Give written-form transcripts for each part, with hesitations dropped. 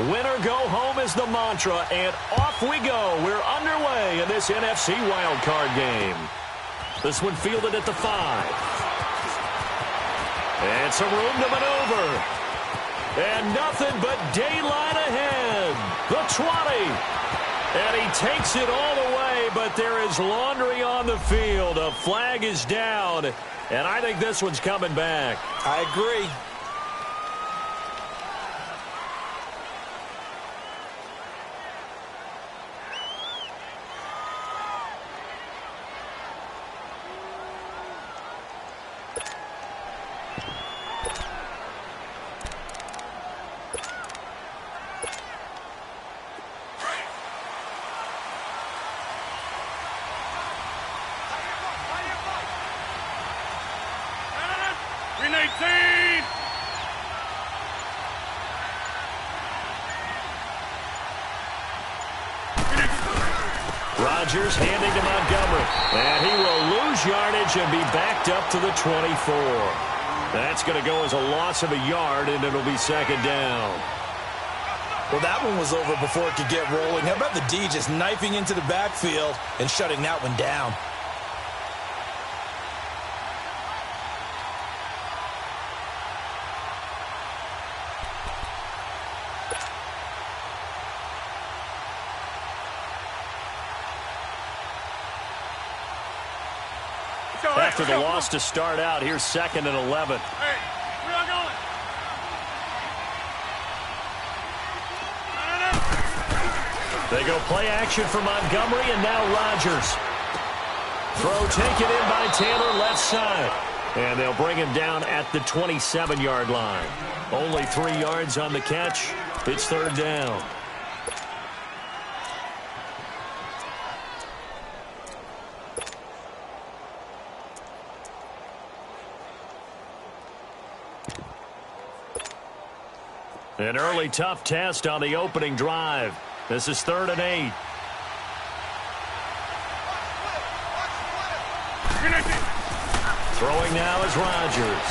Win or go home is the mantra, and off we go. We're underway in this NFC wildcard game. This one fielded at the 5. And some room to maneuver. And nothing but daylight ahead. The 20. And he takes it all the way, but there is laundry on the field. A flag is down, and I think this one's coming back. I agree. Rodgers handing to Montgomery. And he will lose yardage and be backed up to the 24. That's going to go as a loss of a yard, and it'll be second down. Well, that one was over before it could get rolling. How about the D just knifing into the backfield and shutting that one down? After the loss to start out, here's 2nd and 11. Hey, where y'all going? They go play action for Montgomery, and now Rodgers. Throw taken in by Taylor, left side. And they'll bring him down at the 27-yard line. Only 3 yards on the catch. It's third down. An early tough test on the opening drive. This is 3rd and 8. Throwing now is Rodgers.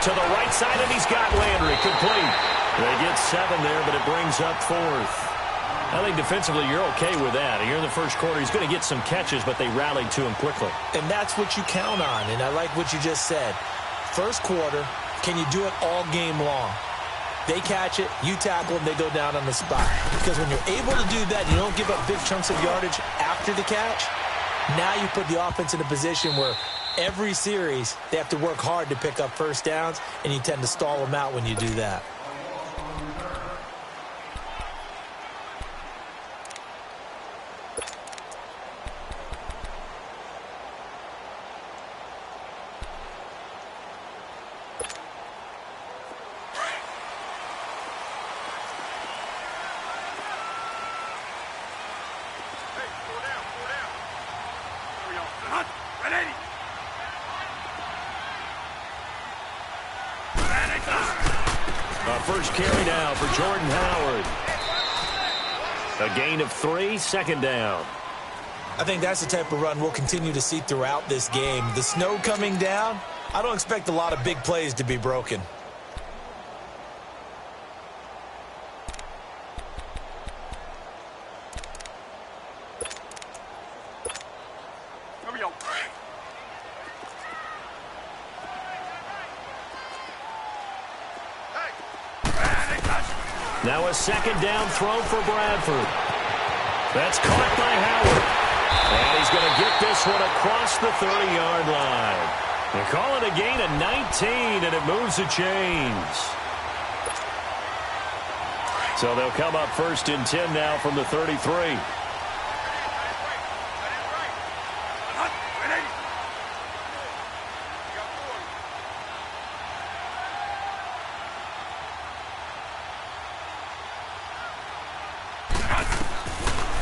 To the right side, and he's got Landry. Complete. They get 7 there, but it brings up 4th. I think defensively you're okay with that. Here in the first quarter, he's going to get some catches, but they rallied to him quickly. And that's what you count on, and I like what you just said. First quarter, can you do it all game long? They catch it, you tackle them, they go down on the spot. Because when you're able to do that, you don't give up big chunks of yardage after the catch. Now you put the offense in a position where every series they have to work hard to pick up first downs, and you tend to stall them out when you do that. First carry now for Jordan Howard. A gain of 3, second down. I think that's the type of run we'll continue to see throughout this game. The snow coming down, I don't expect a lot of big plays to be broken. Now a second down throw for Bradford. That's caught by Howard. And he's going to get this one across the 30-yard line. They call it a gain of 19, and it moves the chains. So they'll come up 1st and 10 now from the 33.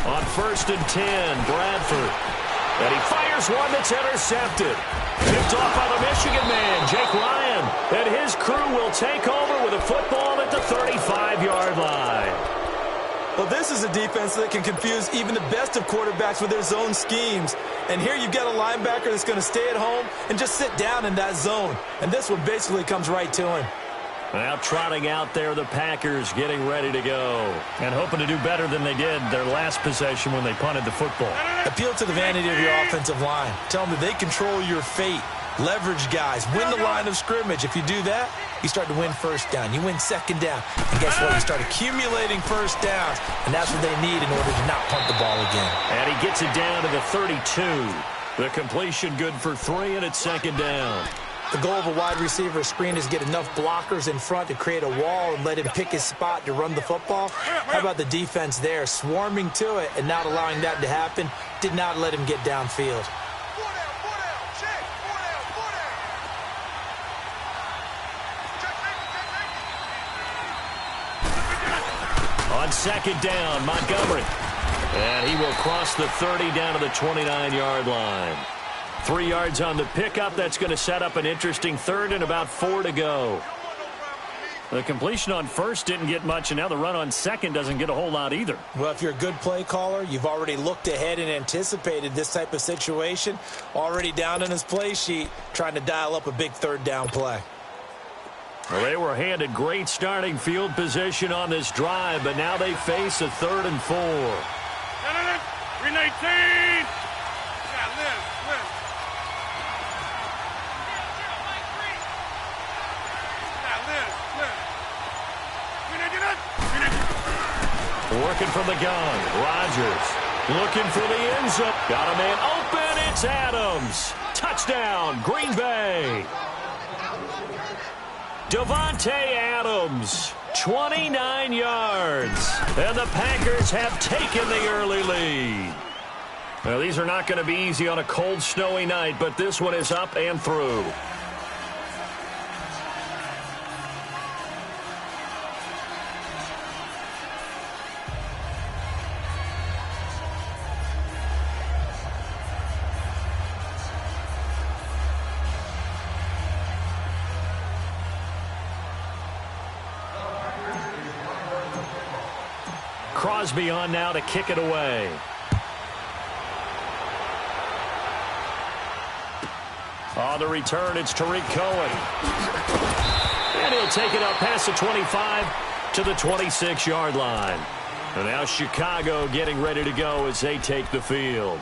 On 1st and 10, Bradford. And he fires one that's intercepted. Picked off by the Michigan man, Jake Ryan. And his crew will take over with a football at the 35-yard line. Well, this is a defense that can confuse even the best of quarterbacks with their zone schemes. And here you've got a linebacker that's going to stay at home and just sit down in that zone. And this one basically comes right to him. Now trotting out there, the Packers getting ready to go. And hoping to do better than they did their last possession when they punted the football. Appeal to the vanity of your offensive line. Tell them that they control your fate. Leverage guys. Win the line of scrimmage. If you do that, you start to win first down. You win second down. And guess what? You start accumulating first downs. And that's what they need in order to not punt the ball again. And he gets it down to the 32. The completion good for 3, and it's second down. The goal of a wide receiver screen is get enough blockers in front to create a wall and let him pick his spot to run the football. How about the defense there, swarming to it and not allowing that to happen? Did not let him get downfield. On second down, Montgomery. And he will cross the 30 down to the 29-yard line. 3 yards on the pickup. That's going to set up an interesting third and about 4 to go. The completion on first didn't get much, and now the run on second doesn't get a whole lot either. Well, if you're a good play caller, you've already looked ahead and anticipated this type of situation. Already down in his play sheet, trying to dial up a big third down play. Well, they were handed great starting field position on this drive, but now they face a 3rd and 4. 319. Working from the gun, Rodgers looking for the end zone. Got a man open, it's Adams. Touchdown, Green Bay. Davante Adams, 29 yards. And the Packers have taken the early lead. Now, these are not going to be easy on a cold, snowy night, but this one is up and through. Crosby on now to kick it away. On the return, it's Tariq Cohen. And he'll take it up past the 25 to the 26-yard line. And now Chicago getting ready to go as they take the field.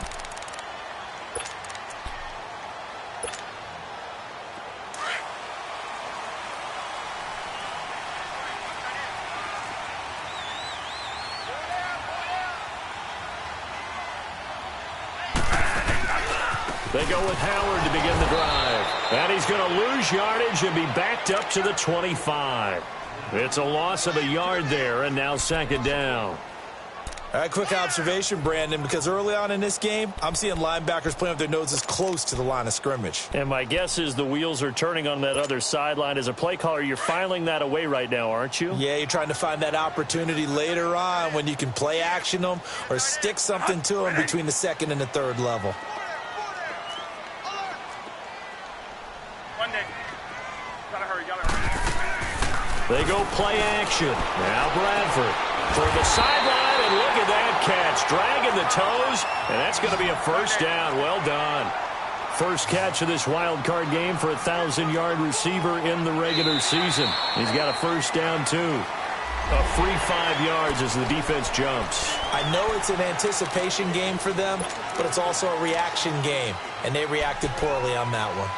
They go with Howard to begin the drive. And he's going to lose yardage and be backed up to the 25. It's a loss of a yard there, and now second down. All right, quick observation, Brandon, because early on in this game, I'm seeing linebackers playing with their noses close to the line of scrimmage. And my guess is the wheels are turning on that other sideline. As a play caller, you're filing that away right now, aren't you? Yeah, you're trying to find that opportunity later on when you can play action them or stick something to them between the second and the third level. They go play action. Now Bradford for the sideline, and look at that catch. Dragging the toes, and that's going to be a first down. Well done. First catch of this wild card game for a 1,000-yard receiver in the regular season. He's got a first down, too. A free 5 yards as the defense jumps. I know it's an anticipation game for them, but it's also a reaction game, and they reacted poorly on that one.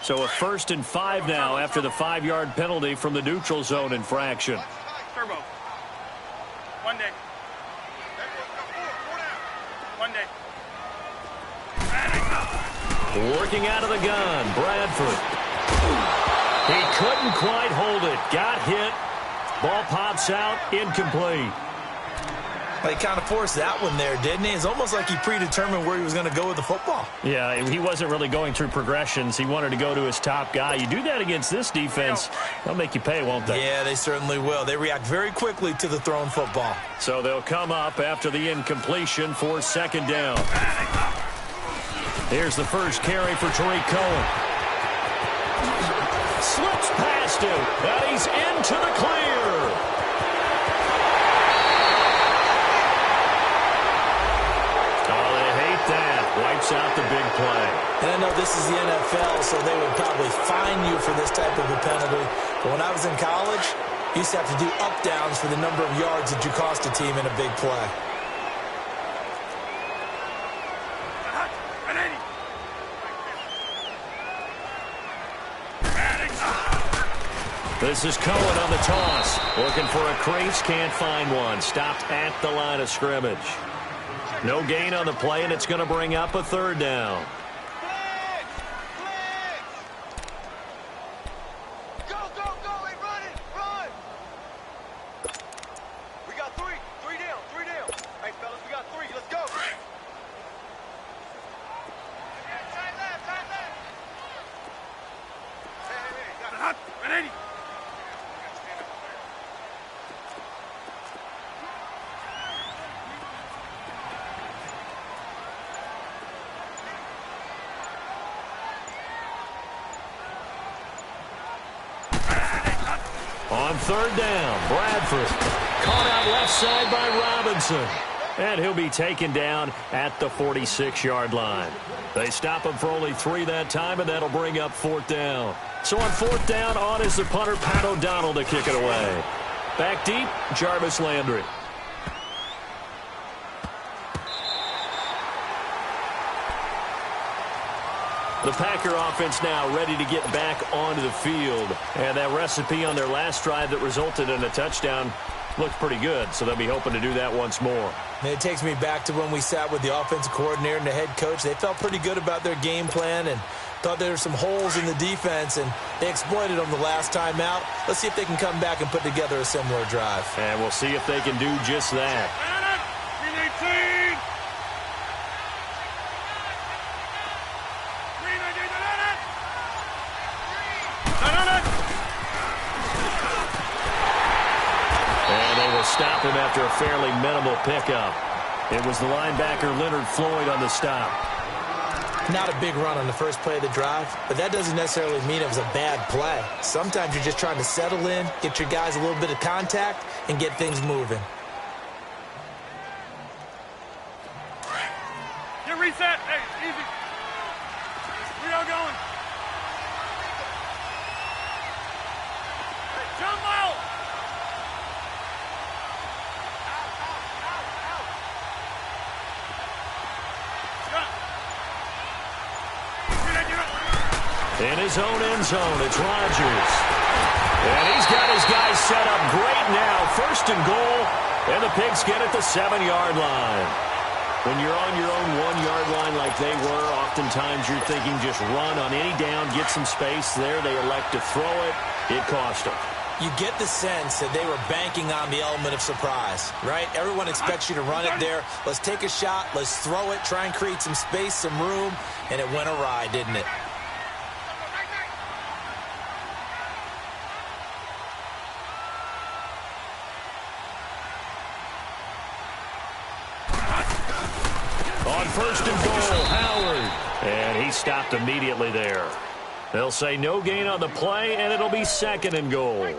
So a 1st and 5 now after the 5-yard penalty from the neutral zone infraction. Turbo. 1 day. 1 day. Working out of the gun, Bradford. He couldn't quite hold it. Got hit. Ball pops out, incomplete. He kind of forced that one there, didn't he? It's almost like he predetermined where he was going to go with the football. Yeah, he wasn't really going through progressions. He wanted to go to his top guy. You do that against this defense, they'll make you pay, won't they? Yeah, they certainly will. They react very quickly to the thrown football. So they'll come up after the incompletion for second down. Here's the first carry for Tariq Cohen. Slips past him, and he's into the clear. sniffs out the big play. And I know this is the NFL, so they would probably fine you for this type of a penalty. But when I was in college, you used to have to do up-downs for the number of yards that you cost a team in a big play. This is Cohen on the toss. Looking for a crease, can't find one. Stopped at the line of scrimmage. No gain on the play, and it's going to bring up a third down. Go, go, go, hey, run it, run! We got three down. Hey, fellas, we got three, let's go! Tight left. Hey, got it. Hot, 180. On third down, Bradford caught out left side by Robinson. And he'll be taken down at the 46-yard line. They stop him for only 3 that time, and that'll bring up fourth down. So on fourth down, on is the punter, Pat O'Donnell, to kick it away. Back deep, Jarvis Landry. The Packer offense now ready to get back onto the field. And that recipe on their last drive that resulted in a touchdown looks pretty good, so they'll be hoping to do that once more. And it takes me back to when we sat with the offensive coordinator and the head coach. They felt pretty good about their game plan and thought there were some holes in the defense, and they exploited them the last time out. Let's see if they can come back and put together a similar drive. And we'll see if they can do just that. Stop him after a fairly minimal pickup. It was the linebacker Leonard Floyd on the stop. Not a big run on the first play of the drive, but that doesn't necessarily mean it was a bad play. Sometimes you're just trying to settle in, get your guys a little bit of contact, and get things moving. Get reset. Hey, easy. We are going. Hey, jump out. In his own end zone, it's Rodgers. And he's got his guys set up great now. First and goal, and the Pigs get at the 7-yard line. When you're on your own 1-yard line like they were, oftentimes you're thinking just run on any down, get some space there. They elect to throw it. It cost them. You get the sense that they were banking on the element of surprise, right? Everyone expects you to run it there. Let's take a shot. Let's throw it, try and create some space, some room, and it went awry, didn't it? On first and goal, Howard. And he stopped immediately there. They'll say no gain on the play, and it'll be second and goal.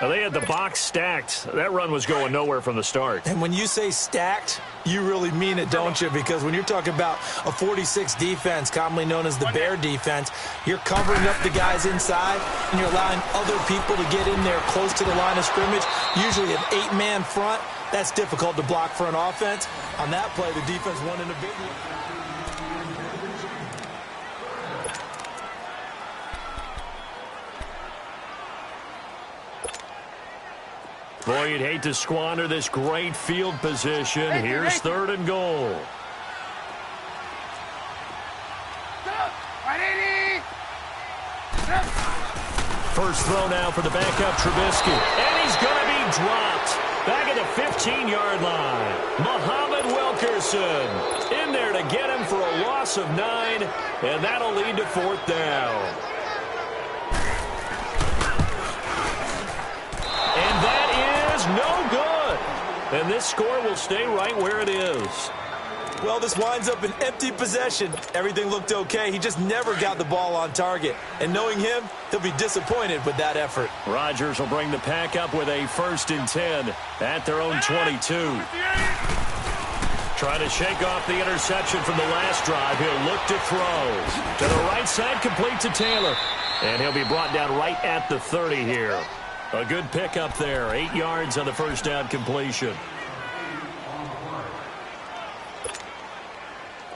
Now, they had the box stacked. That run was going nowhere from the start. And when you say stacked, you really mean it, don't you? Because when you're talking about a 46 defense, commonly known as the Bear defense, you're covering up the guys inside, and you're allowing other people to get in there close to the line of scrimmage, usually an 8-man front. That's difficult to block for an offense. On that play, the defense won in a big one. Boy, you'd hate to squander this great field position. Here's third and goal. First throw now for the backup Trubisky. And he's going to be dropped. Back at the 15-yard line. Muhammad Wilkerson in there to get him for a loss of 9. And that'll lead to fourth down. And that is no good. And this score will stay right where it is. Well, this winds up an empty possession. Everything looked okay. He just never got the ball on target. And knowing him, he'll be disappointed with that effort. Rodgers will bring the pack up with a 1st and 10 at their own 22. Trying to shake off the interception from the last drive. He'll look to throw. To the right side, complete to Taylor. And he'll be brought down right at the 30 here. A good pickup there. 8 yards on the first down completion.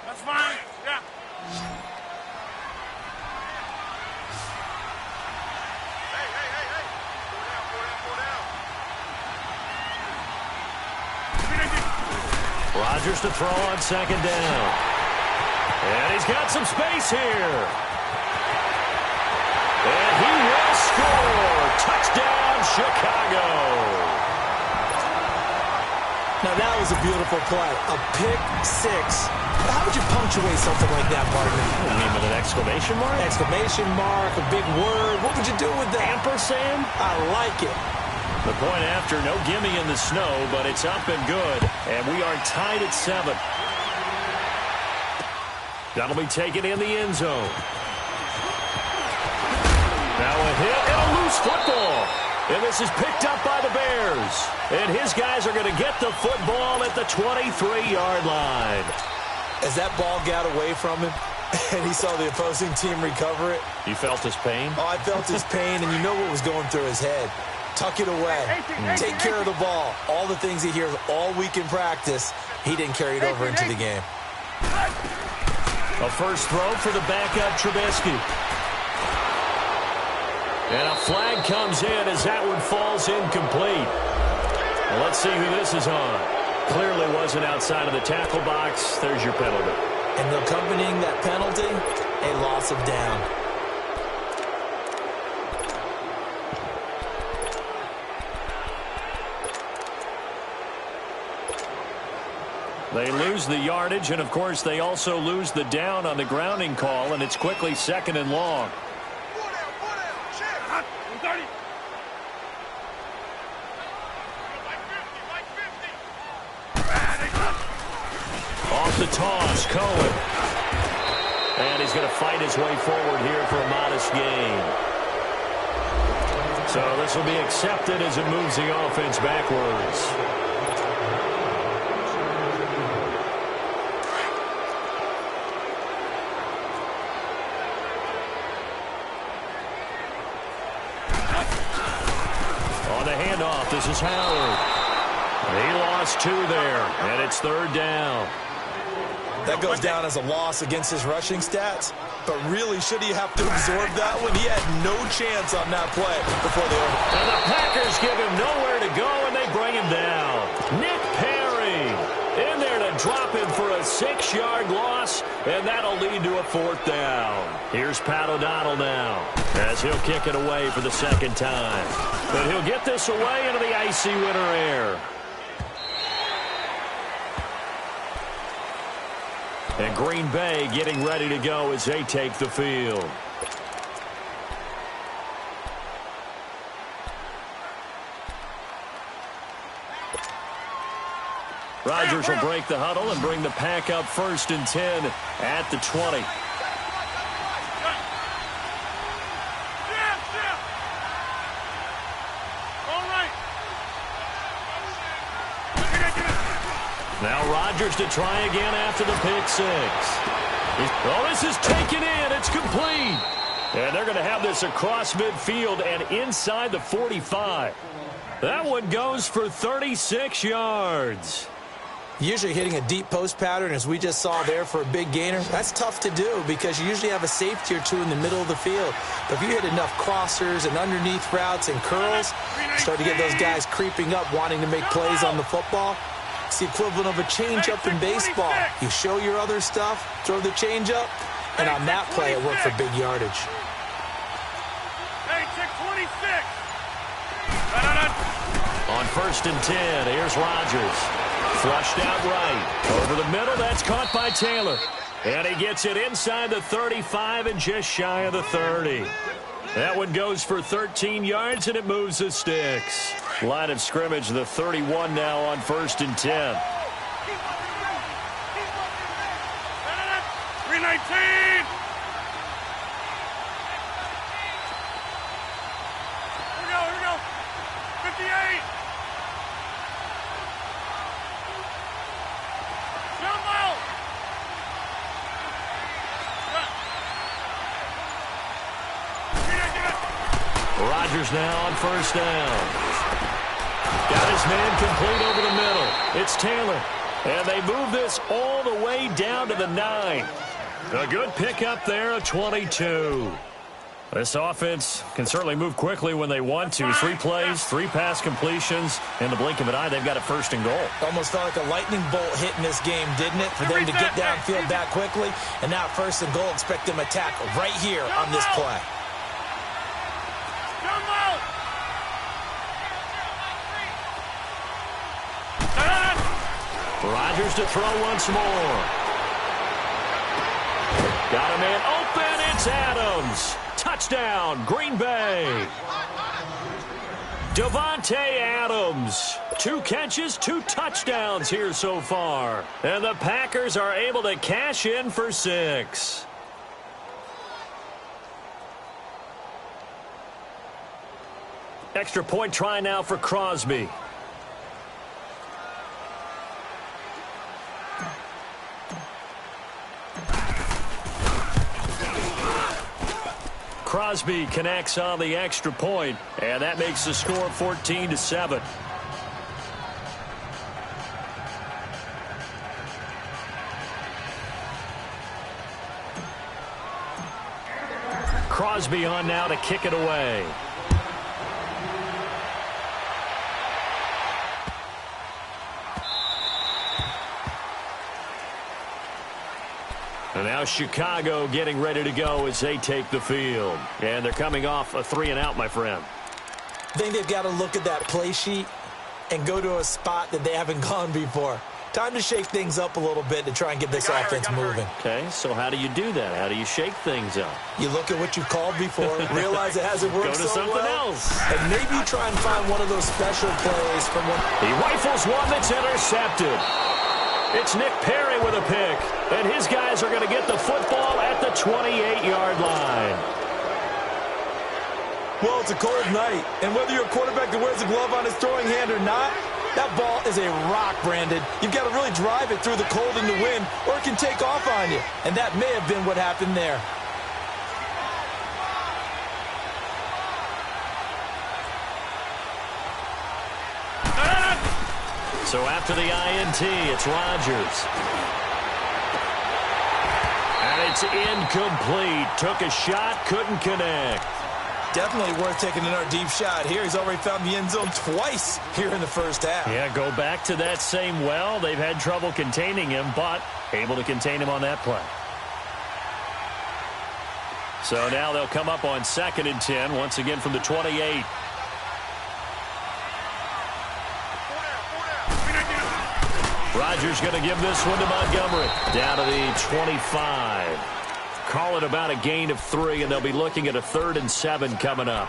That's fine. Yeah. Hey. Go down. Rodgers to throw on second down. And he's got some space here. And he will score. Touchdown, Chicago. Now, that was a beautiful play. A pick six. How would you punctuate something like that, partner? You mean with an exclamation mark? Exclamation mark, a big word. What would you do with that? Ampersand? I like it. The point after, no gimme in the snow, but it's up and good. And we are tied at 7. That'll be taken in the end zone. Now a hit and a loose football. And this is picked up by the Bears. And his guys are going to get the football at the 23-yard line. As that ball got away from him and he saw the opposing team recover it. You felt his pain? Oh, I felt his pain, and you know what was going through his head. Tuck it away. Take care of the ball. All the things he hears all week in practice, he didn't carry it over into the game. A first throw for the backup Trubisky. And a flag comes in as that one falls incomplete. Well, let's see who this is on. Clearly wasn't outside of the tackle box. There's your penalty. And accompanying that penalty, a loss of down. They lose the yardage, and, of course, they also lose the down on the grounding call, and it's quickly 2nd and long. Off the toss, Cohen. And he's going to fight his way forward here for a modest gain. So this will be accepted as it moves the offense backwards. On the handoff, this is Howard. He lost 2 there, and it's 3rd down. That goes down as a loss against his rushing stats, but really, should he have to absorb that one? He had no chance on that play before the over. And the Packers give him nowhere to go, and they bring him down. Nick Perry in there to drop him for a 6-yard loss, and that'll lead to a 4th down. Here's Pat O'Donnell now, as he'll kick it away for the 2nd time. But he'll get this away into the icy winter air. And Green Bay getting ready to go as they take the field. Rodgers will break the huddle and bring the pack up 1st and 10 at the 20. Now Rodgers to try again after the pick 6. Oh, this is taken in. It's complete. And they're going to have this across midfield and inside the 45. That one goes for 36 yards. Usually hitting a deep post pattern, as we just saw there, for a big gainer, that's tough to do because you usually have a safety or two in the middle of the field. But if you hit enough crossers and underneath routes and curls, start to get those guys creeping up, wanting to make plays on the football. It's the equivalent of a change-up in baseball. You show your other stuff, throw the change-up, and on that play, it worked for big yardage. Hey, check 26. On 1st and 10, here's Rodgers. Flushed out right. Over the middle, that's caught by Taylor. And he gets it inside the 35 and just shy of the 30. That one goes for 13 yards, and it moves the sticks. Line of scrimmage, the 31 now on 1st and 10. 319. Here we go. 58. Rodgers now on first down. Got his man complete over the middle. It's Taylor. And they move this all the way down to the 9. A good pickup there, a 22. This offense can certainly move quickly when they want to. 3 plays, 3 pass completions. In the blink of an eye, they've got a first and goal. Almost felt like a lightning bolt hitting this game, didn't it? For them to get downfield that quickly. And now first and goal, expect them to attack right here on this play. Rodgers to throw once more. Got a man open. It's Adams. Touchdown, Green Bay. Davante Adams. 2 catches, 2 touchdowns here so far. And the Packers are able to cash in for 6. Extra point try now for Crosby. Crosby connects on the extra point, and that makes the score 14-7. Crosby on now to kick it away. And now Chicago getting ready to go as they take the field. And they're coming off a 3-and-out, my friend. I think they've got to look at that play sheet and go to a spot that they haven't gone before. Time to shake things up a little bit to try and get this offense moving. Okay, so how do you do that? How do you shake things up? You look at what you've called before, realize it hasn't worked Go to something else. And maybe you try and find one of those special plays from one. He rifles one that's intercepted. It's Nick Perry with a pick, and his guys are going to get the football at the 28-yard line. Well, it's a cold night, and whether you're a quarterback that wears a glove on his throwing hand or not, that ball is a rock, Brandon. You've got to really drive it through the cold and the wind, or it can take off on you, and that may have been what happened there. So after the INT, it's Rodgers. And it's incomplete. Took a shot, couldn't connect. Definitely worth taking another deep shot here. He's already found the end zone twice here in the first half. Yeah, go back to that same well. They've had trouble containing him, but able to contain him on that play. So now they'll come up on 2nd and 10, once again from the 28. Rodgers going to give this one to Montgomery. Down to the 25. Call it about a gain of 3, and they'll be looking at a 3rd and 7 coming up.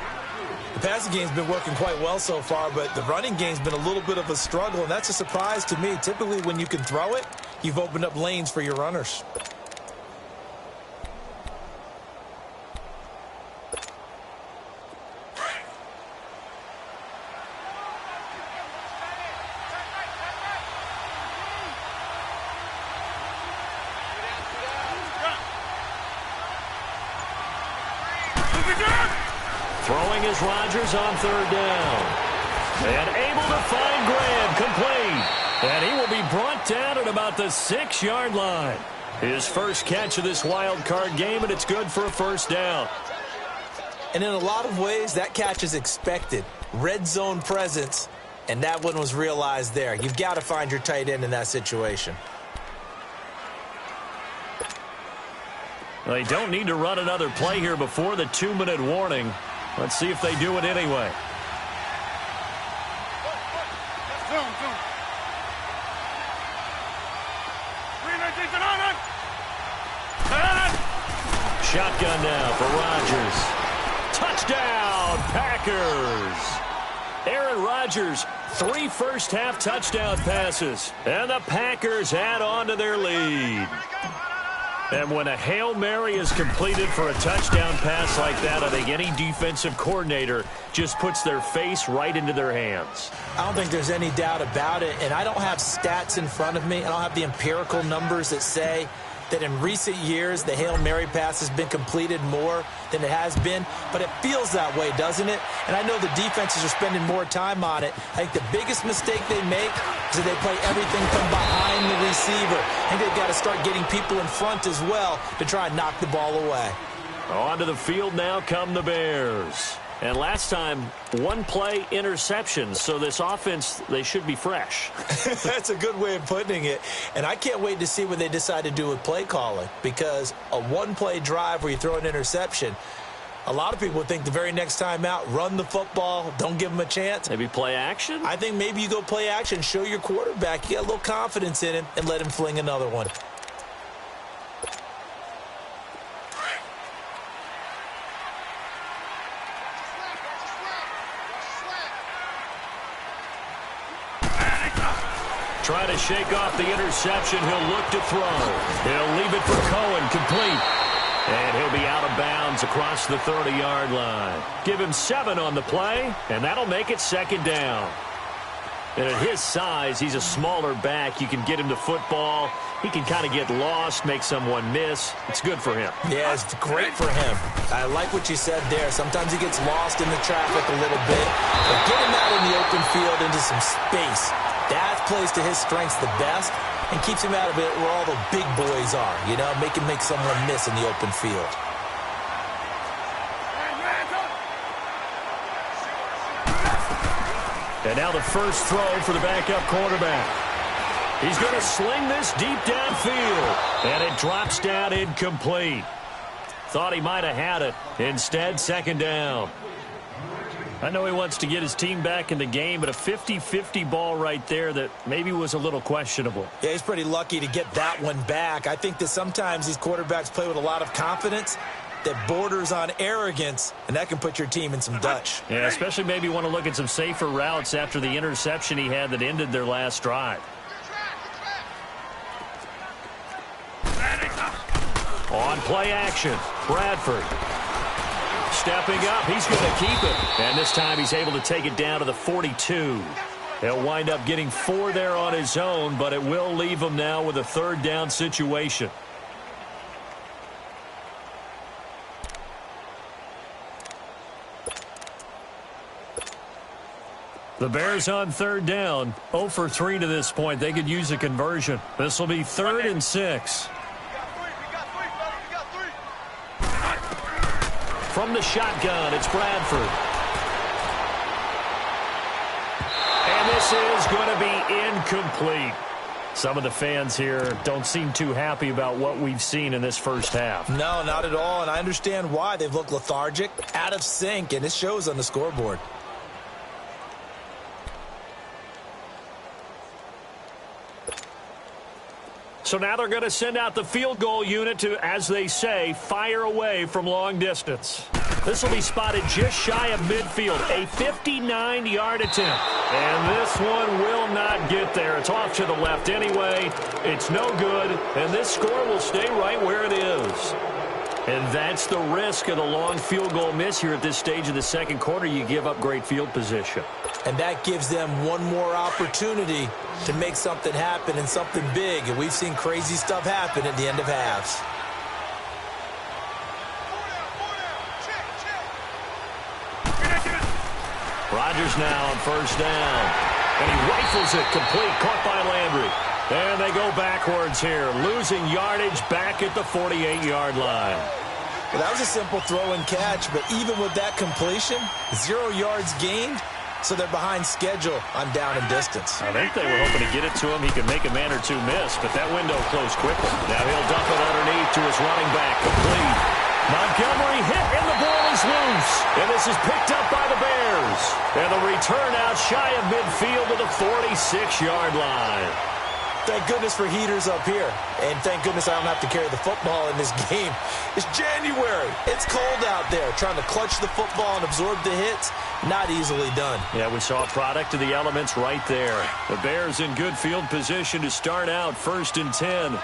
The passing game's been working quite well so far, but the running game's been a little bit of a struggle, and that's a surprise to me. Typically, when you can throw it, you've opened up lanes for your runners. Throwing is Rodgers on 3rd down. And able to find Graham, complete. And he will be brought down at about the 6-yard line. His first catch of this wild card game, and it's good for a 1st down. And in a lot of ways, that catch is expected. Red zone presence, and that one was realized there. You've got to find your tight end in that situation. They don't need to run another play here before the 2-minute warning. Let's see if they do it anyway. Shotgun now for Rodgers. Touchdown, Packers. Aaron Rodgers, 3 first-half touchdown passes. And the Packers add on to their lead. And when a Hail Mary is completed for a touchdown pass like that, I think any defensive coordinator just puts their face right into their hands. I don't think there's any doubt about it, and I don't have stats in front of me. I don't have the empirical numbers that say that in recent years the Hail Mary pass has been completed more than it has been, but it feels that way, doesn't it? And I know the defenses are spending more time on it. I think the biggest mistake they make is that they play everything from behind the receiver. I think they've got to start getting people in front as well to try and knock the ball away. Onto the field now come the Bears. And last time, one play interception, so this offense, they should be fresh. That's a good way of putting it. And I can't wait to see what they decide to do with play calling, because a one-play drive where you throw an interception, a lot of people think the very next time out, run the football, don't give them a chance. Maybe play action? I think maybe you go play action, show your quarterback, you get a little confidence in him, and let him fling another one. Trying to shake off the interception. He'll look to throw. He'll leave it for Cohen, complete. And he'll be out of bounds across the 30-yard line. Give him 7 on the play, and that'll make it second down. And at his size, he's a smaller back. You can get him the football. He can kind of get lost, make someone miss. It's good for him. Yeah, it's great for him. I like what you said there. Sometimes he gets lost in the traffic a little bit. But get him out in the open field into some space. That plays to his strengths the best and keeps him out of it where all the big boys are, you know, make him make someone miss in the open field. And now the first throw for the backup quarterback. He's going to sling this deep downfield, and it drops down incomplete. Thought he might have had it. Instead, second down. I know he wants to get his team back in the game, but a 50-50 ball right there that maybe was a little questionable. Yeah, he's pretty lucky to get that one back. I think that sometimes these quarterbacks play with a lot of confidence that borders on arrogance, and that can put your team in some Dutch. Yeah, especially maybe want to look at some safer routes after the interception he had that ended their last drive. On play action, Bradford. Stepping up, he's going to keep it. And this time he's able to take it down to the 42. He'll wind up getting 4 there on his own, but it will leave him now with a third down situation. The Bears on third down, 0 for 3 to this point. They could use a conversion. This will be 3rd and 6. From the shotgun, it's Bradford. And this is going to be incomplete. Some of the fans here don't seem too happy about what we've seen in this first half. No, not at all, and I understand why. They've looked lethargic, out of sync, and it shows on the scoreboard. So now they're going to send out the field goal unit to, as they say, fire away from long distance. This will be spotted just shy of midfield, a 59-yard attempt. And this one will not get there. It's off to the left anyway. It's no good, and this score will stay right where it is. And that's the risk of the long field goal miss here at this stage of the second quarter. You give up great field position. And that gives them one more opportunity to make something happen and something big. And we've seen crazy stuff happen at the end of halves. Rodgers now on first down. And he rifles it complete, caught by Landry. And they go backwards here, losing yardage back at the 48-yard line. Well, that was a simple throw and catch, but even with that completion, 0 yards gained, so they're behind schedule on down and distance. I think they were hoping to get it to him. He could make a man or two miss, but that window closed quickly. Now he'll dump it underneath to his running back, complete. Montgomery hit, and the ball is loose. And this is picked up by the Bears. And the return out shy of midfield to the 46-yard line. Thank goodness for heaters up here. And thank goodness I don't have to carry the football in this game. It's January. It's cold out there. Trying to clutch the football and absorb the hits, not easily done. Yeah, we saw a product of the elements right there. The Bears in good field position to start out 1st and 10.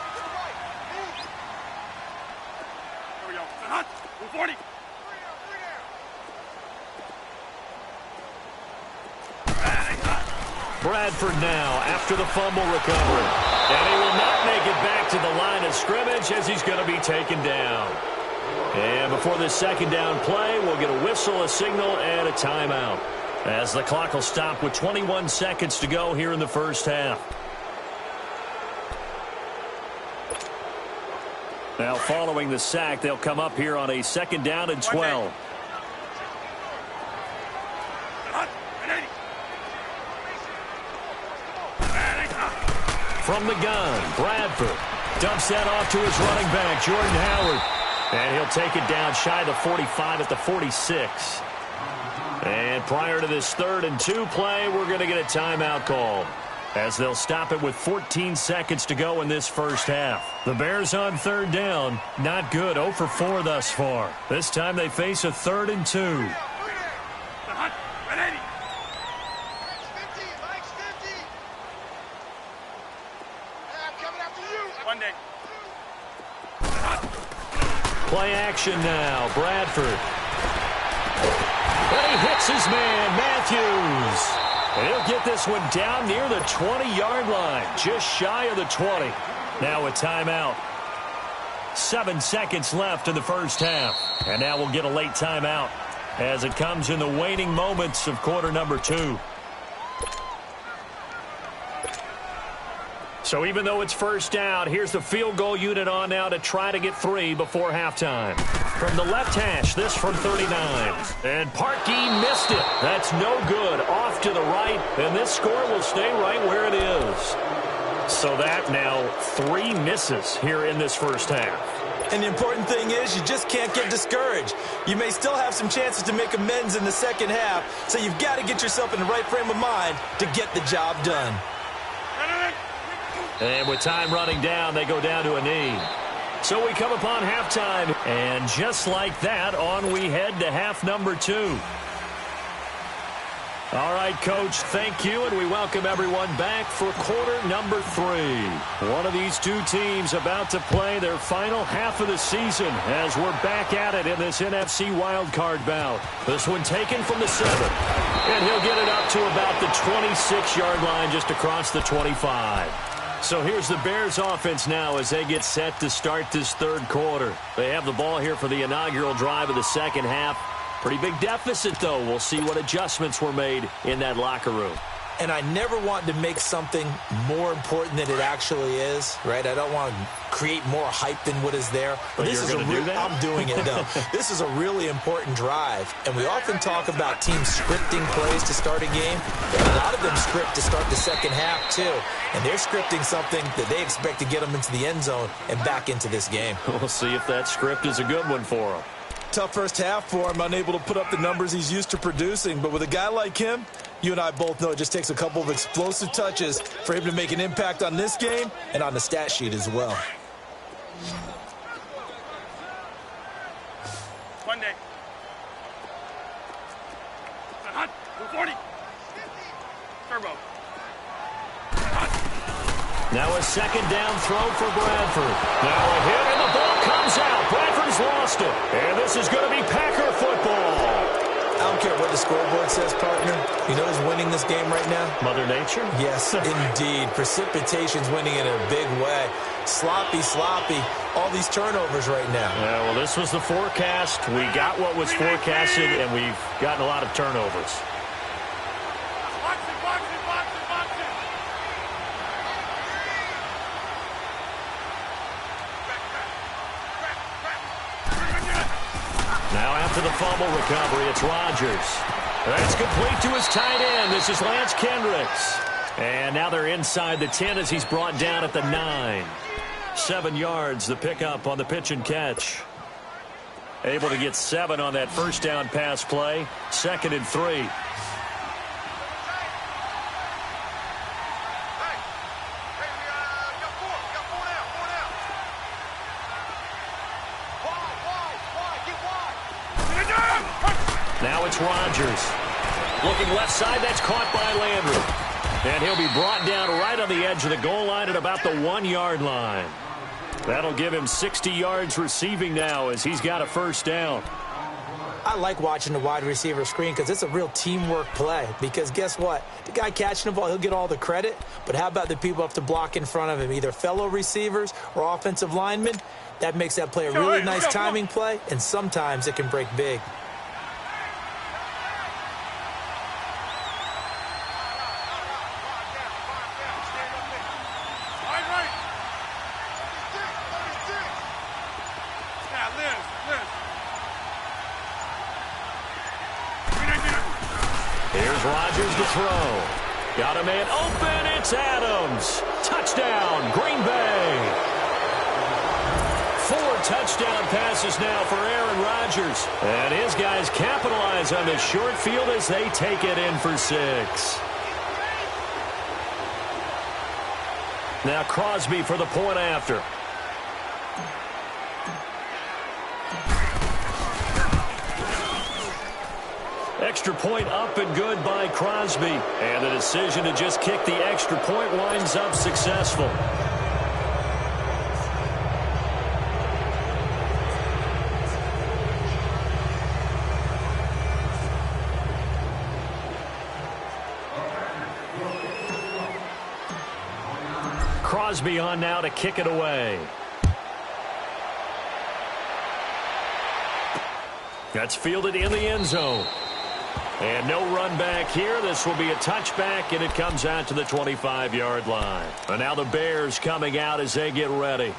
Bradford now after the fumble recovery. And he will not make it back to the line of scrimmage as he's going to be taken down. And before this second down play, we'll get a whistle, a signal, and a timeout, as the clock will stop with 21 seconds to go here in the first half. Now, following the sack, they'll come up here on a second down and 12. From the gun, Bradford dumps that off to his running back, Jordan Howard. And he'll take it down shy of the 45 at the 46. And prior to this 3rd and 2 play, we're going to get a timeout call, as they'll stop it with 14 seconds to go in this first half. The Bears on 3rd down. Not good. 0 for 4 thus far. This time they face a 3rd and 2. Play action now. Bradford. And he hits his man, Matthews. And he'll get this one down near the 20-yard line, just shy of the 20. Now a timeout. 7 seconds left in the first half. And now we'll get a late timeout as it comes in the waning moments of quarter number 2. So even though it's first down, here's the field goal unit on now to try to get 3 before halftime. From the left hash, this from 39. And Parkey missed it. That's no good. Off to the right, and this score will stay right where it is. So that now 3 misses here in this first half. And the important thing is you just can't get discouraged. You may still have some chances to make amends in the second half, so you've got to get yourself in the right frame of mind to get the job done. And with time running down, they go down to a knee. So we come upon halftime, and just like that, on we head to half number 2. All right, Coach, thank you, and we welcome everyone back for quarter number 3. One of these two teams about to play their final half of the season as we're back at it in this NFC wildcard bout. This one taken from the 7, and he'll get it up to about the 26-yard line just across the 25. So here's the Bears offense now as they get set to start this 3rd quarter. They have the ball here for the inaugural drive of the second half. Pretty big deficit, though. We'll see what adjustments were made in that locker room. And I never want to make something more important than it actually is, right? I don't want to create more hype than what is there. But this is a do that? I'm doing it, though. This is a really important drive. And we often talk about teams scripting plays to start a game. And a lot of them script to start the second half, too. And they're scripting something that they expect to get them into the end zone and back into this game. We'll see if that script is a good one for them. Tough first half for him, unable to put up the numbers he's used to producing. But with a guy like him, you and I both know it just takes a couple of explosive touches for him to make an impact on this game and on the stat sheet as well. One day. 40. Turbo. Now a second down throw for Bradford. Now a hit, and the ball comes out. Bradford's lost it. And this is going to be Packer football. I don't care what the scoreboard says, partner. You know who's winning this game right now? Mother Nature? Yes, indeed. Precipitation's winning in a big way. Sloppy. All these turnovers right now. Yeah, well, this was the forecast. We got what was forecasted, and we've gotten a lot of turnovers. Now after the fumble recovery, it's Rodgers. That's complete to his tight end. This is Lance Kendricks. And now they're inside the 10 as he's brought down at the 9. 7 yards, the pickup on the pitch and catch. Able to get 7 on that first down pass play. 2nd and 3. Now it's Rodgers. Looking left side, that's caught by Landry. And he'll be brought down right on the edge of the goal line at about the 1-yard line. That'll give him 60 yards receiving now as he's got a first down. I I like watching the wide receiver screen because it's a real teamwork play. Because guess what? The guy catching the ball, he'll get all the credit. But how about the people up to block in front of him, either fellow receivers or offensive linemen? That makes that play a really nice timing play, and sometimes it can break big. Here's Rodgers to throw. Got a man open. It's Adams. Touchdown, Green Bay. 4 touchdown passes now for Aaron Rodgers. And his guys capitalize on the short field as they take it in for 6. Now Crosby for the point after. Extra point up and good by Crosby. And the decision to just kick the extra point winds up successful. Crosby on now to kick it away. That's fielded in the end zone. And no run back here. This will be a touchback, and it comes out to the 25-yard line. And now the Bears coming out as they get ready.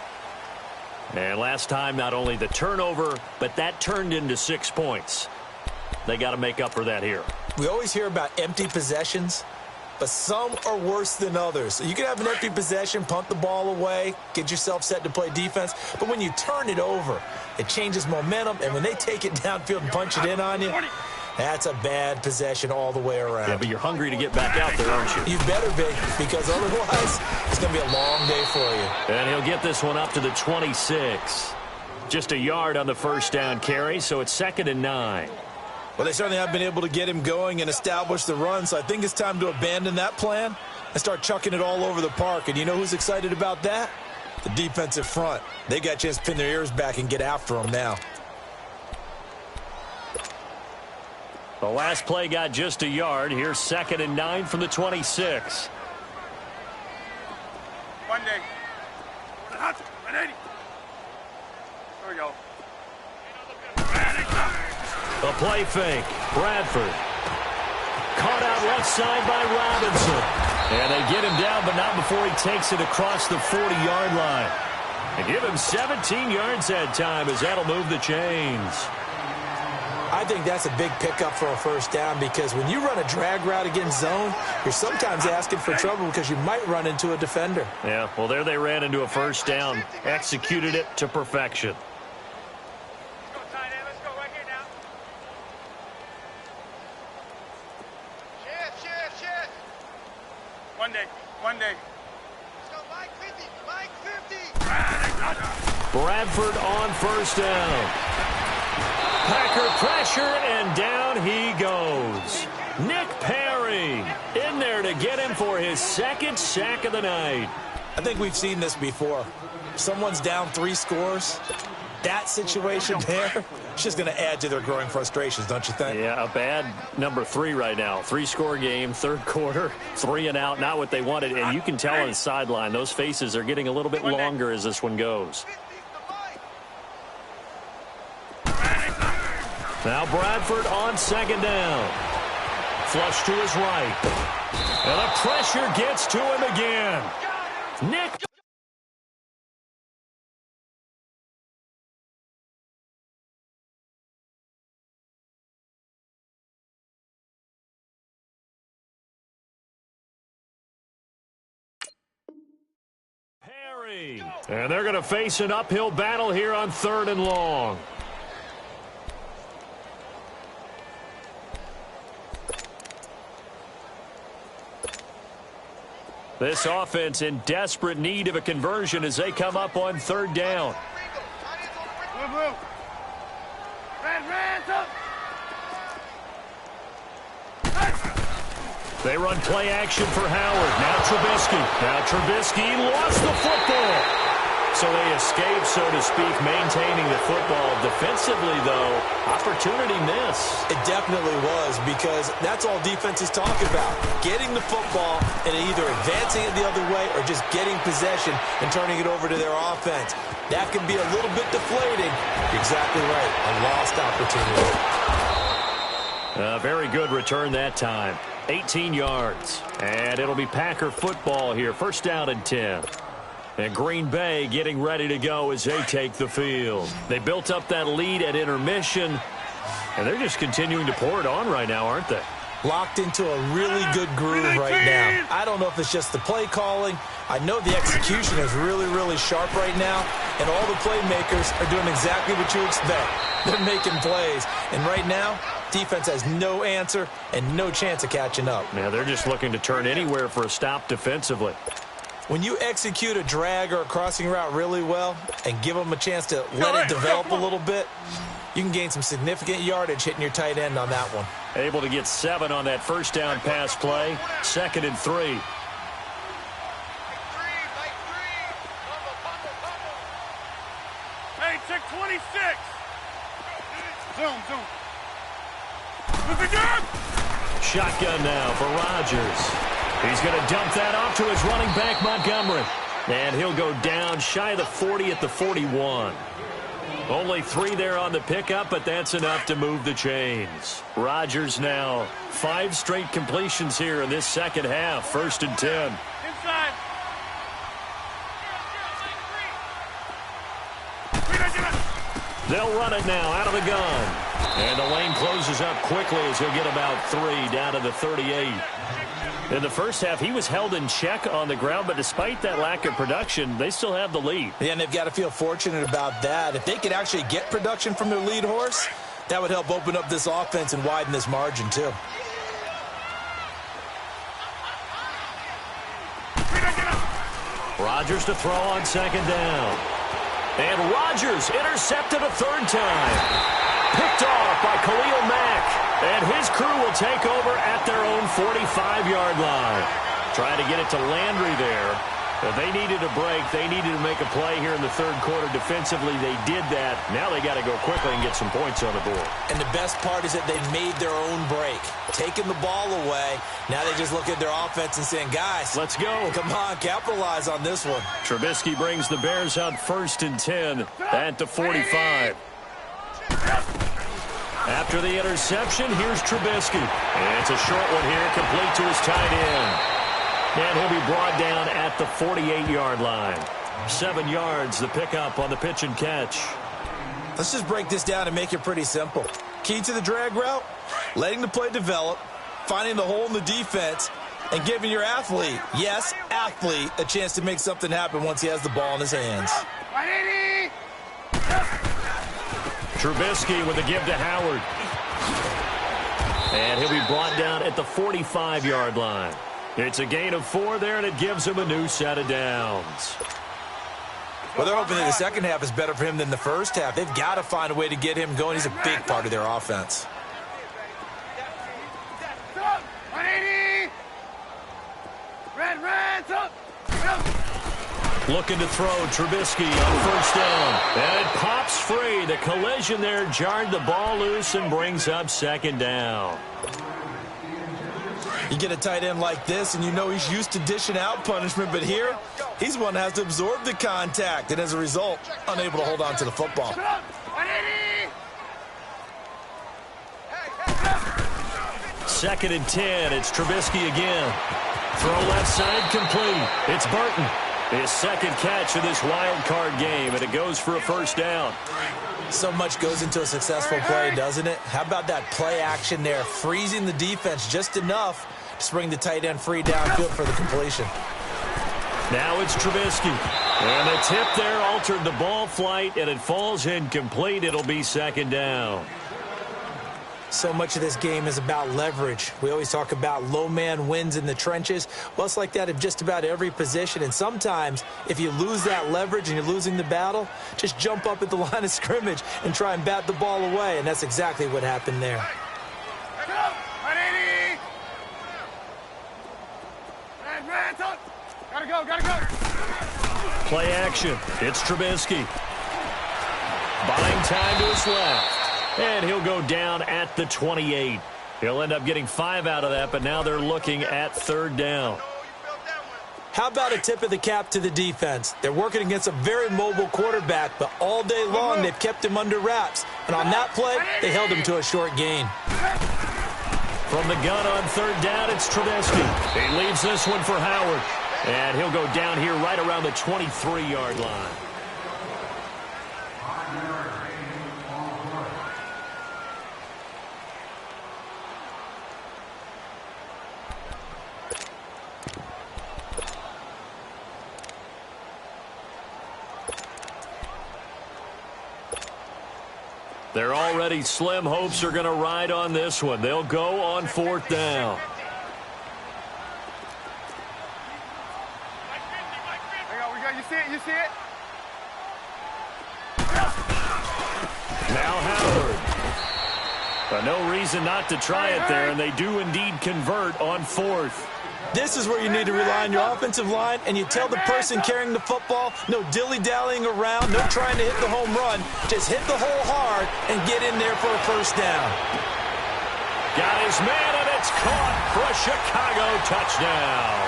And last time, not only the turnover, but that turned into 6 points. They got to make up for that here. We always hear about empty possessions, but some are worse than others. So you can have an empty possession, punt the ball away, get yourself set to play defense. But when you turn it over, it changes momentum. And when they take it downfield and punch it in on you, that's a bad possession all the way around. Yeah, but you're hungry to get back out there, aren't you? You better be, because otherwise it's going to be a long day for you. And he'll get this one up to the 26. Just a yard on the first down carry, so it's 2nd and 9. Well, they certainly have been able to get him going and establish the run, so I think it's time to abandon that plan and start chucking it all over the park. And you know who's excited about that? The defensive front. They got a chance to pin their ears back and get after him now. The last play got just a yard. Here's 2nd and 9 from the 26. One day. 180. There we go. A play fake. Bradford. Caught out left side by Robinson. And they get him down, but not before he takes it across the 40-yard line. And give him 17 yards that time, as that'll move the chains. I think that's a big pickup for a first down, because when you run a drag route against zone, you're sometimes asking for trouble because you might run into a defender. Yeah, well, there they ran into a first down. Executed it to perfection. Let's go, tight end. Let's go right here now. Shift. One day. Let's go, Mike 50. Bradford on first down. Packer pressure, and down he goes. Nick Perry in there to get him for his 2nd sack of the night. I think we've seen this before. Someone's down 3 scores. That situation there, it's just going to add to their growing frustrations, don't you think? Yeah, a bad number 3 right now. 3-score game, 3rd quarter, 3 and out, not what they wanted. And you can tell on the sideline, those faces are getting a little bit longer as this one goes. Now Bradford on 2nd down. Flush to his right. And the pressure gets to him again. Nick. Perry. And they're going to face an uphill battle here on 3rd and long. This offense in desperate need of a conversion as they come up on 3rd down. Move. Ran, up. They run play action for Howard. Now Trubisky lost the football. So So they escape, so to speak, maintaining the football. Defensively, though, opportunity miss. It definitely was, because that's all defenses talk about. Getting the football and either advancing it the other way or just getting possession and turning it over to their offense. That can be a little bit deflating. You're exactly right. A lost opportunity. Very good return that time. 18 yards. And it'll be Packer football here. First down and 10. And Green Bay getting ready to go as they take the field. They built up that lead at intermission, and they're just continuing to pour it on right now, aren't they? Locked into a really good groove right now. I don't know if it's just the play calling. I know the execution is really, really sharp right now, and all the playmakers are doing exactly what you expect. They're making plays, and right now, defense has no answer and no chance of catching up. Now they're just looking to turn anywhere for a stop defensively. When you execute a drag or a crossing route really well and give them a chance to let it develop a little bit, you can gain some significant yardage hitting your tight end on that one. Able to get 7 on that first down pass play. 2nd and 3. Hey, check 26. Zoom. Look at that. Shotgun now for Rodgers. He's going to dump that off to his running back, Montgomery. And he'll go down shy of the 40 at the 41. Only 3 there on the pickup, but that's enough to move the chains. Rodgers now 5 straight completions here in this second half. 1st and 10. Inside. They'll run it now out of the gun. And the lane closes up quickly as he'll get about 3 down to the 38. In the first half, he was held in check on the ground, but despite that lack of production, they still have the lead. Yeah, and they've got to feel fortunate about that. If they could actually get production from their lead horse, that would help open up this offense and widen this margin, too. Rodgers to throw on 2nd down. And Rodgers intercepted a 3rd time. Picked off by Khalil Mack. And his crew will take over at their own 45-yard line. Trying to get it to Landry there. They needed a break. They needed to make a play here in the 3rd quarter. Defensively, they did that. Now they got to go quickly and get some points on the board. And the best part is that they made their own break. Taking the ball away. Now they just look at their offense and saying, guys, let's go. Come on, capitalize on this one. Trubisky brings the Bears out 1st and 10 at the 45. After the interception, here's Trubisky. And it's a short one here, complete to his tight end. And he'll be brought down at the 48-yard line. 7 yards, the pickup on the pitch and catch. Let's just break this down and make it pretty simple. Key to the drag route, letting the play develop, finding the hole in the defense, and giving your athlete, yes, athlete, a chance to make something happen once he has the ball in his hands. Trubisky with a give to Howard. And he'll be brought down at the 45-yard line. It's a gain of 4 there, and it gives him a new set of downs. Well, they're hoping that the second half is better for him than the first half. They've got to find a way to get him going. He's a big part of their offense. Looking to throw Trubisky on 1st down. And it pops free. The collision there jarred the ball loose and brings up 2nd down. You get a tight end like this, and you know he's used to dishing out punishment, but here, he's one that has to absorb the contact, and as a result, unable to hold on to the football. 2nd and 10. It's Trubisky again. Throw left side complete. It's Burton. His 2nd catch of this wild card game, and it goes for a 1st down. So much goes into a successful play, doesn't it? How about that play action there, freezing the defense just enough to bring the tight end free downfield for the completion. Now it's Trubisky. And the tip there altered the ball flight, and it falls incomplete. It'll be 2nd down. So much of this game is about leverage. We always talk about low man wins in the trenches. Well, it's like that in just about every position. And sometimes, if you lose that leverage and you're losing the battle, just jump up at the line of scrimmage and try and bat the ball away. And that's exactly what happened there. Gotta go. Play action. It's Trubisky. Buying time to his left. And he'll go down at the 28. He'll end up getting 5 out of that, but now they're looking at 3rd down. How about a tip of the cap to the defense? They're working against a very mobile quarterback, but all day long they've kept him under wraps. And on that play, they held him to a short gain. From the gun on 3rd down, it's Trubisky. He leaves this one for Howard. And he'll go down here right around the 23-yard line. Their already slim hopes are going to ride on this one. They'll go on 4th down. You see it? You see it? Now Howard. But no reason not to try it there, and they do indeed convert on 4th. This is where you need to rely on your offensive line, and you tell the person carrying the football, no dilly-dallying around, no trying to hit the home run. Just hit the hole hard and get in there for a 1st down. Got his man, and it's caught for a Chicago touchdown.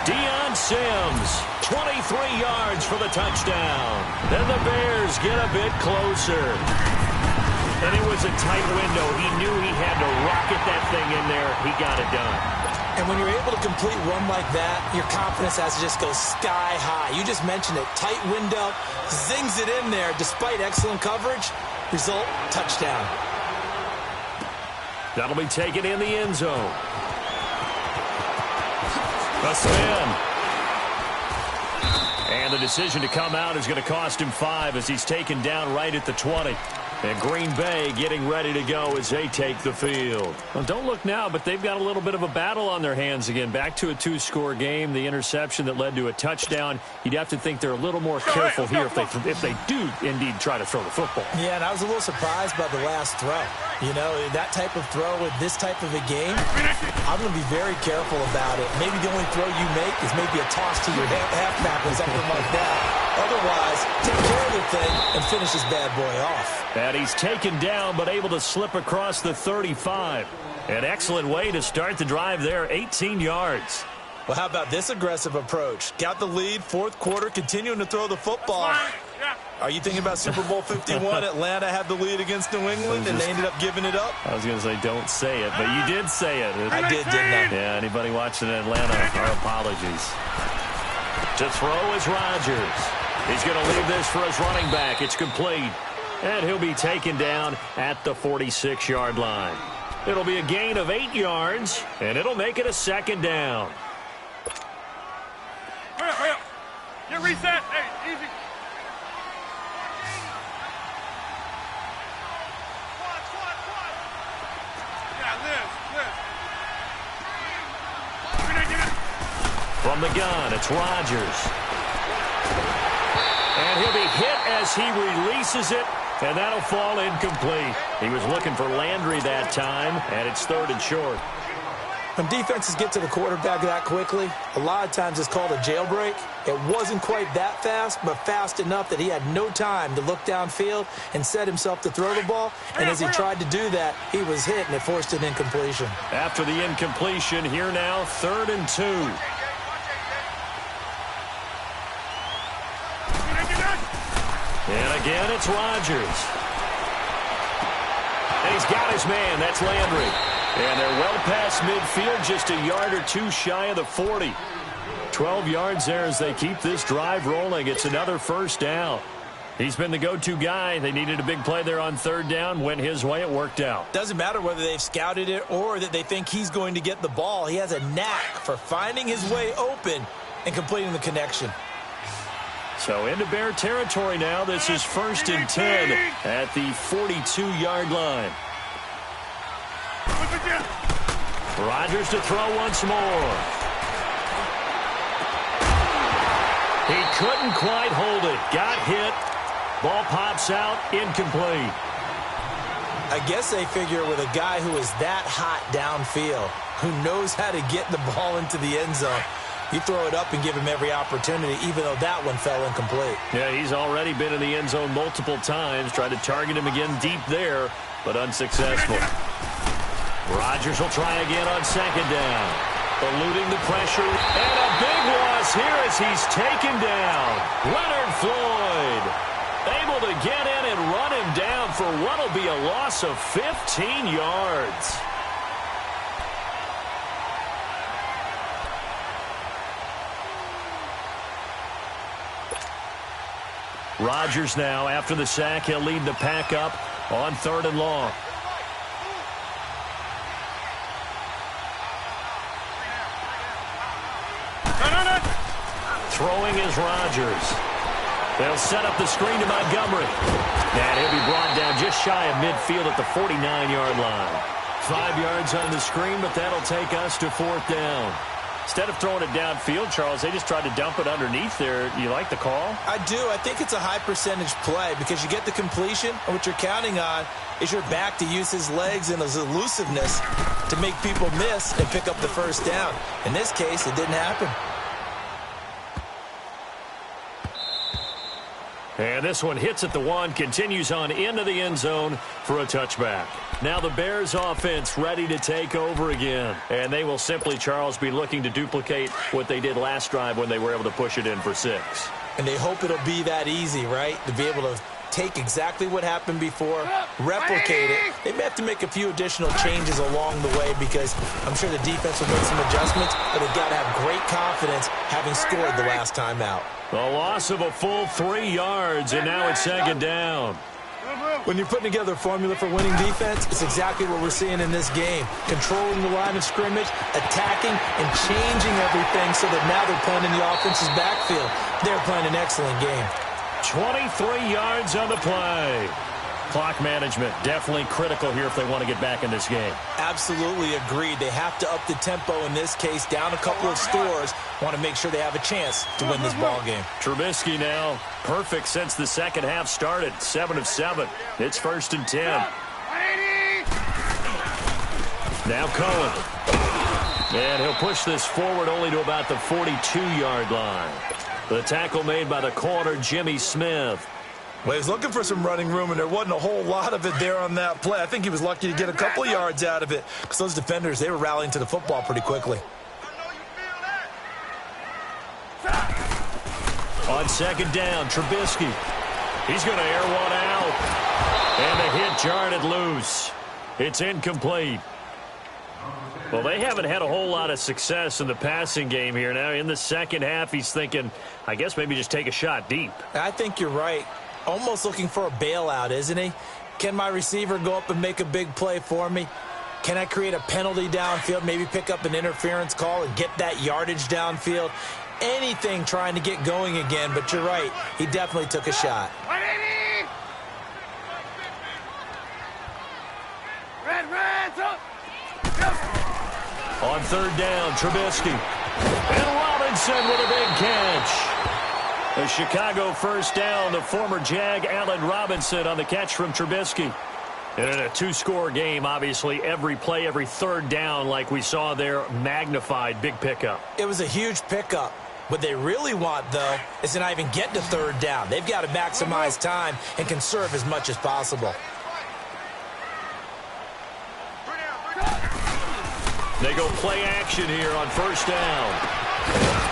Deion Sims, 23 yards for the touchdown. Then the Bears get a bit closer. And it was a tight window. He knew he had to rocket that thing in there. He got it done. And when you're able to complete run like that, your confidence has to just go sky high. You just mentioned it. Tight window, zings it in there despite excellent coverage. Result, touchdown. That'll be taken in the end zone. A spin. And the decision to come out is going to cost him 5 as he's taken down right at the 20. And Green Bay getting ready to go as they take the field. Well, don't look now, but they've got a little bit of a battle on their hands again. Back to a 2-score game. The interception that led to a touchdown. You'd have to think they're a little more careful here if they do indeed try to throw the football. Yeah, and I was a little surprised by the last throw. You know, that type of throw with this type of a game, I'm going to be very careful about it. Maybe the only throw you make is maybe a toss to your halfback or something like that. Otherwise, take care of the thing and finish this bad boy off. And he's taken down but able to slip across the 35. An excellent way to start the drive there, 18 yards. Well, how about this aggressive approach? Got the lead, 4th quarter, continuing to throw the football. Are you thinking about Super Bowl 51? Atlanta had the lead against New England, and they ended up giving it up? I was going to say don't say it, but you did say it. I did, didn't I? Yeah, anybody watching Atlanta, our apologies. To throw is Rodgers. He's going to leave this for his running back. It's complete. And he'll be taken down at the 46-yard line. It'll be a gain of 8 yards, and it'll make it a 2nd down. Hurry up. Get reset. Hey, easy. From the gun, it's Rodgers. And he'll be hit as he releases it, and that'll fall incomplete. He was looking for Landry that time, and it's 3rd and short. When defenses get to the quarterback that quickly, a lot of times it's called a jailbreak. It wasn't quite that fast, but fast enough that he had no time to look downfield and set himself to throw the ball. And as he tried to do that, he was hit, and it forced an incompletion. After the incompletion, here now, 3rd and 2. And again, it's Rodgers. And he's got his man. That's Landry. And they're well past midfield, just a yard or two shy of the 40. 12 yards there as they keep this drive rolling. It's another 1st down. He's been the go-to guy. They needed a big play there on 3rd down. Went his way. It worked out. Doesn't matter whether they've scouted it or that they think he's going to get the ball. He has a knack for finding his way open and completing the connection. So into Bear territory now. This is 1st and 10 at the 42-yard line. Rodgers to throw once more. He couldn't quite hold it. Got hit. Ball pops out. Incomplete. I guess they figure with a guy who is that hot downfield, who knows how to get the ball into the end zone, You throw it up and give him every opportunity, even though that one fell incomplete. Yeah, he's already been in the end zone multiple times. Tried to target him again deep there, but unsuccessful. Rodgers will try again on second down. Eluding the pressure, and a big loss here as he's taken down. Leonard Floyd able to get in and run him down for what will be a loss of 15 yards. Rodgers now, after the sack, he'll lead the pack up on 3rd and long. Throwing is Rodgers. They'll set up the screen to Montgomery. And he'll be brought down just shy of midfield at the 49-yard line. 5 yards on the screen, but that'll take us to 4th down. Instead of throwing it downfield, Charles, they just tried to dump it underneath there. You like the call? I do. I think it's a high-percentage play because you get the completion, and what you're counting on is your back to use his legs and his elusiveness to make people miss and pick up the first down. In this case, it didn't happen. And this one hits at the 1, continues on into the end zone for a touchback. Now the Bears offense ready to take over again. And they will simply, Charles, be looking to duplicate what they did last drive when they were able to push it in for 6. And they hope it'll be that easy, right? To be able to take exactly what happened before, replicate it. They may have to make a few additional changes along the way because I'm sure the defense will make some adjustments, but they've got to have great confidence having scored the last time out. A loss of a full 3 yards, and now it's 2nd down. When you're putting together a formula for winning defense, it's exactly what we're seeing in this game. Controlling the line of scrimmage, attacking, and changing everything so that now they're playing in the offense's backfield. They're playing an excellent game. 23 yards on the play. Clock management definitely critical here if they want to get back in this game. Absolutely agreed. They have to up the tempo in this case, down a couple of scores. Want to make sure they have a chance to win this ball game. Trubisky now perfect since the second half started. 7 of 7. It's 1st and 10. Now Cohen. And he'll push this forward only to about the 42-yard line. The tackle made by the corner, Jimmy Smith. Well, he was looking for some running room, and there wasn't a whole lot of it there on that play. I think he was lucky to get a couple of yards out of it because those defenders, they were rallying to the football pretty quickly. On 2nd down, Trubisky. He's going to air one out. And the hit jarred it loose. It's incomplete. Well, they haven't had a whole lot of success in the passing game here. Now, in the second half, he's thinking, I guess maybe just take a shot deep. I think you're right. Almost looking for a bailout, isn't he? Can my receiver go up and make a big play for me? Can I create a penalty downfield, maybe pick up an interference call and get that yardage downfield? Anything trying to get going again, but you're right. He definitely took a shot. On 3rd down, Trubisky. And Robinson with a big catch. The Chicago first down, the former Jag Allen Robinson on the catch from Trubisky. And in a 2-score game, obviously, every play, every 3rd down, like we saw there, magnified, big pickup. It was a huge pickup. What they really want, though, is to not even get to 3rd down. They've got to maximize time and conserve as much as possible. They go play action here on 1st down.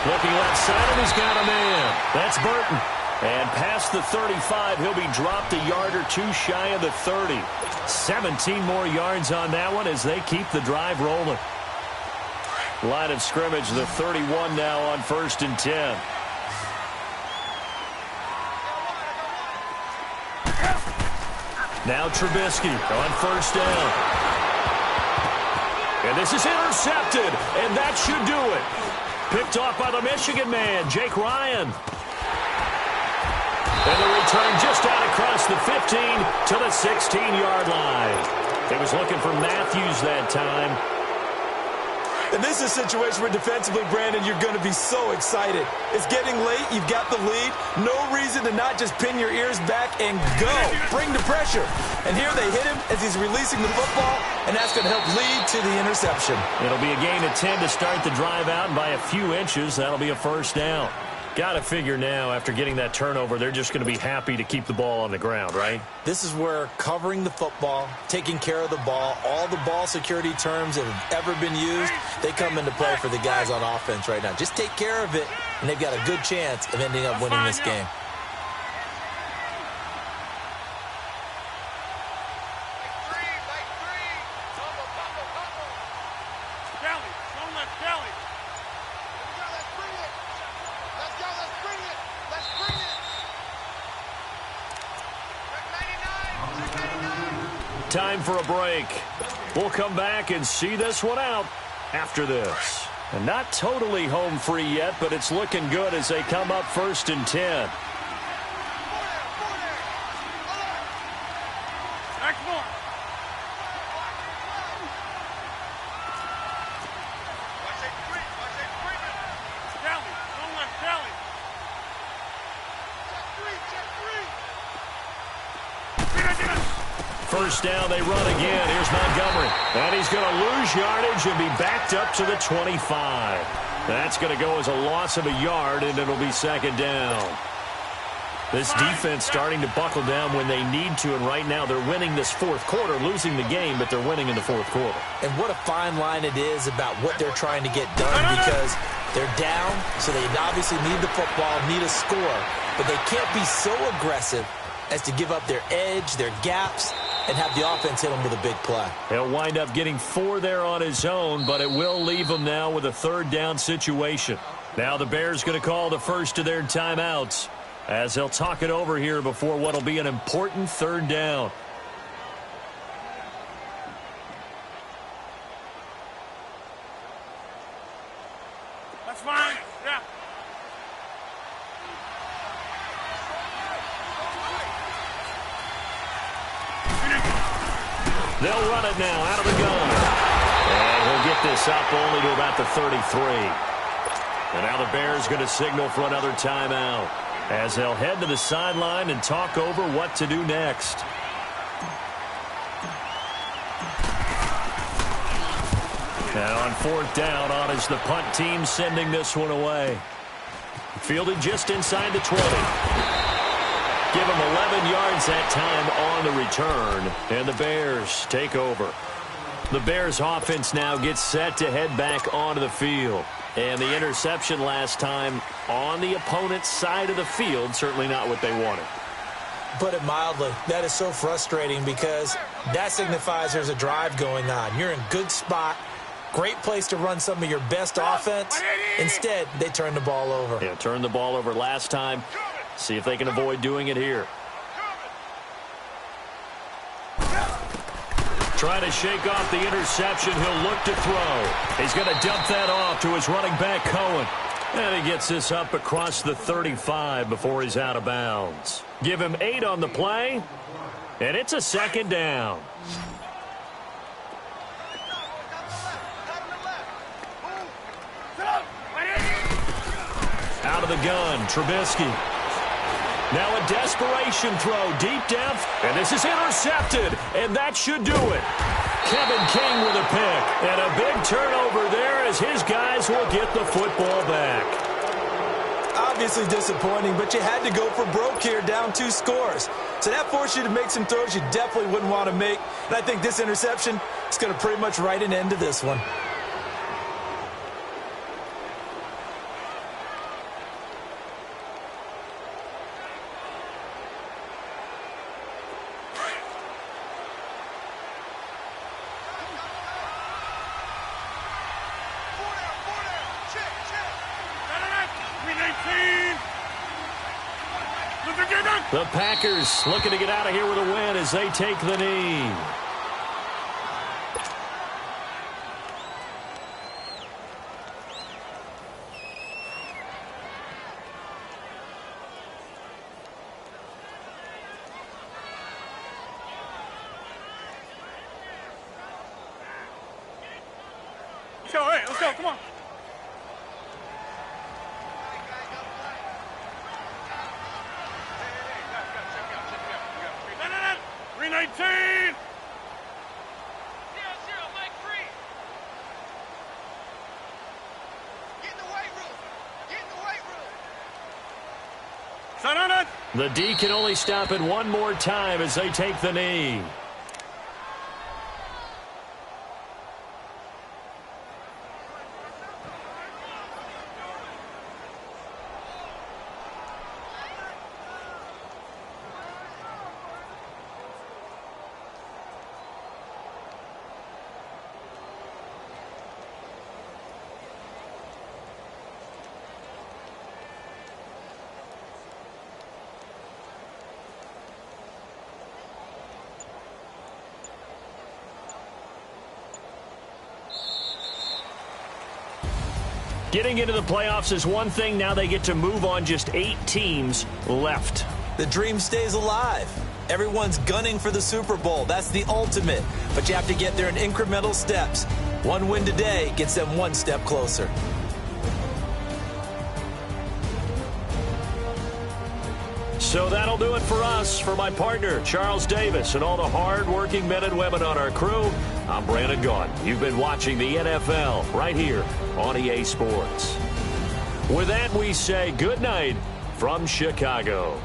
Looking left side, and he's got a man. That's Burton. And past the 35, he'll be dropped a yard or 2 shy of the 30. 17 more yards on that one as they keep the drive rolling. Line of scrimmage, the 31 now on 1st and 10. Now Trubisky on 1st down. And this is intercepted, and that should do it. Picked off by the Michigan man, Jake Ryan. And the return just out across the 15 to the 16-yard line. He was looking for Matthews that time. And this is a situation where defensively, Brandon, you're going to be so excited. It's getting late. You've got the lead. No reason to not just pin your ears back and go. Bring the pressure. And here they hit him as he's releasing the football, and that's going to help lead to the interception. It'll be a gain of 10 to start the drive out, and by a few inches, that'll be a first down. Got to figure now, after getting that turnover, they're just going to be happy to keep the ball on the ground, right? This is where covering the football, taking care of the ball, all the ball security terms that have ever been used, they come into play for the guys on offense right now. Just take care of it, and they've got a good chance of ending up winning this game. Time for a break. We'll come back and see this one out after this. And not totally home free yet, but it's looking good as they come up 1st and 10. First down, they run again. Here's Montgomery. And he's going to lose yardage and be backed up to the 25. That's going to go as a loss of a yard, and it'll be 2nd down. This defense starting to buckle down when they need to, and right now they're winning this 4th quarter, losing the game, but they're winning in the 4th quarter. And what a fine line it is about what they're trying to get done, because they're down, so they obviously need the football, need a score, but they can't be so aggressive as to give up their edge, their gaps, and have the offense hit him with a big play. He'll wind up getting 4 there on his own, but it will leave him now with a 3rd down situation. Now the Bears going to call the first of their timeouts as they'll talk it over here before what will be an important 3rd down. That's fine. Yeah. They'll run it now out of the gun. And he'll get this up only to about the 33. And now the Bears going to signal for another timeout as they'll head to the sideline and talk over what to do next. Now on 4th down, on is the punt team sending this one away. Fielded just inside the 20. Give him 11 yards that time on the return, and the Bears take over. The Bears offense now gets set to head back onto the field. And the interception last time on the opponent's side of the field, certainly not what they wanted. Put it mildly, that is so frustrating because that signifies there's a drive going on. You're in good spot, great place to run some of your best offense. Instead, they turn the ball over. Yeah, turned the ball over last time. See if they can avoid doing it here. Trying to shake off the interception. He'll look to throw. He's going to dump that off to his running back, Cohen. And he gets this up across the 35 before he's out of bounds. Give him 8 on the play, and it's a 2nd down. Out of the gun, Trubisky. Now a desperation throw deep down, and this is intercepted, and that should do it. Kevin King with a pick, and a big turnover there as his guys will get the football back. Obviously disappointing, but you had to go for broke here, down 2 scores. So that forced you to make some throws you definitely wouldn't want to make, and I think this interception is going to pretty much write an end to this one. The Packers looking to get out of here with a win as they take the knee. go. Hey, let's go. Come on. Check me out. 319. The D can only stop it one more time as they take the knee. Getting into the playoffs is one thing. Now they get to move on. Just 8 teams left. The dream stays alive. Everyone's gunning for the Super Bowl. That's the ultimate. But you have to get there in incremental steps. One win today gets them one step closer. So that'll do it for us. For my partner, Charles Davis, and all the hard-working men and women on our crew, I'm Brandon Gaudin. You've been watching the NFL right here on EA Sports. With that, we say good night from Chicago.